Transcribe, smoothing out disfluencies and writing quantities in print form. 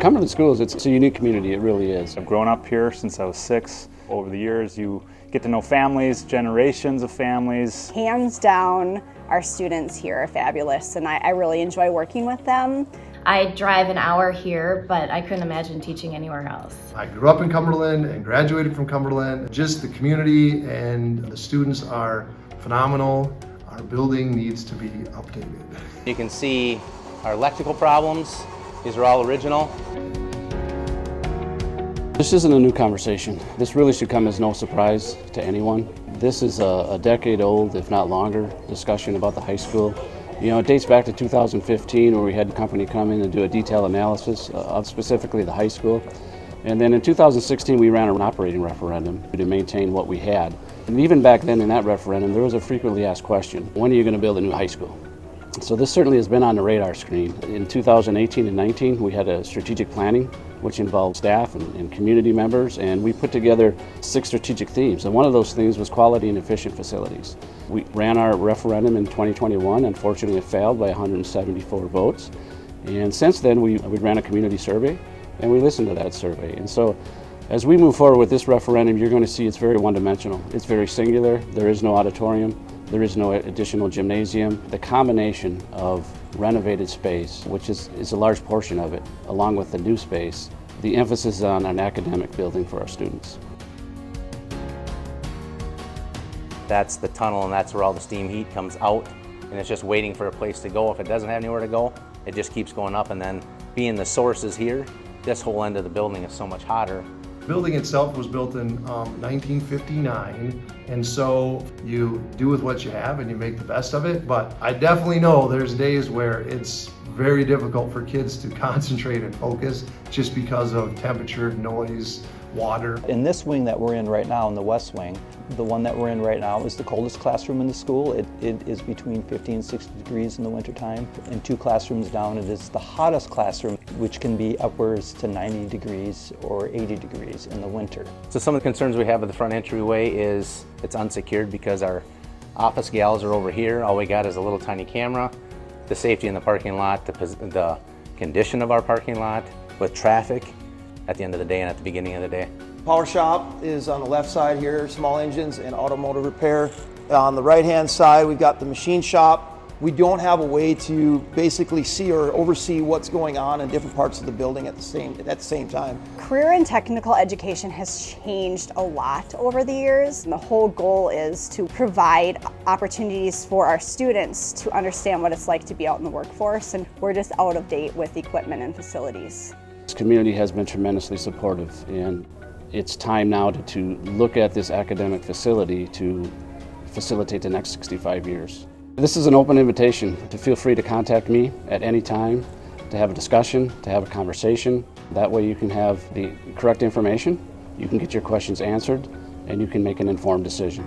Cumberland Schools, it's a unique community, it really is. I've grown up here since I was 6. Over the years, you get to know families, generations of families. Hands down, our students here are fabulous, and I really enjoy working with them. I drive an hour here, but I couldn't imagine teaching anywhere else. I grew up in Cumberland and graduated from Cumberland. Just the community and the students are phenomenal. Our building needs to be updated. You can see our electrical problems. These are all original. This isn't a new conversation. This really should come as no surprise to anyone. This is a decade-old, if not longer, discussion about the high school. You know, it dates back to 2015 where we had a company come in and do a detailed analysis of specifically the high school. And then in 2016 we ran an operating referendum to maintain what we had. And even back then in that referendum there was a frequently asked question, when are you going to build a new high school? So this certainly has been on the radar screen. In 2018 and 19 we had a strategic planning which involved staff and community members, and we put together 6 strategic themes, and one of those themes was quality and efficient facilities. We ran our referendum in 2021. Unfortunately it failed by 174 votes, and since then we ran a community survey and we listened to that survey. And so as we move forward with this referendum, you're going to see it's very one-dimensional. It's very singular. There is no auditorium. There is no additional gymnasium. The combination of renovated space, which is a large portion of it, along with the new space, the emphasis is on an academic building for our students. That's the tunnel, and that's where all the steam heat comes out, and it's just waiting for a place to go. If it doesn't have anywhere to go, it just keeps going up, and then being the source is here, this whole end of the building is so much hotter. The building itself was built in 1959, and so you do with what you have and you make the best of it. But I definitely know there's days where it's very difficult for kids to concentrate and focus just because of temperature, noise, water. In this wing that we're in right now, in the west wing, the one that we're in right now is the coldest classroom in the school. It is between 50 and 60 degrees in the wintertime. And 2 classrooms down, it is the hottest classroom, which can be upwards to 90 degrees or 80 degrees in the winter. So some of the concerns we have with the front entryway is it's unsecured because our office gals are over here. All we got is a little tiny camera. The safety in the parking lot, the condition of our parking lot with traffic at the end of the day and at the beginning of the day. Power shop is on the left side here, small engines and automotive repair. On the right-hand side, we've got the machine shop. We don't have a way to basically see or oversee what's going on in different parts of the building at the same time. Career and technical education has changed a lot over the years, and the whole goal is to provide opportunities for our students to understand what it's like to be out in the workforce, and we're just out of date with equipment and facilities. This community has been tremendously supportive, and it's time now to look at this academic facility to facilitate the next 65 years. This is an open invitation to feel free to contact me at any time, to have a discussion, to have a conversation. That way you can have the correct information, you can get your questions answered, and you can make an informed decision.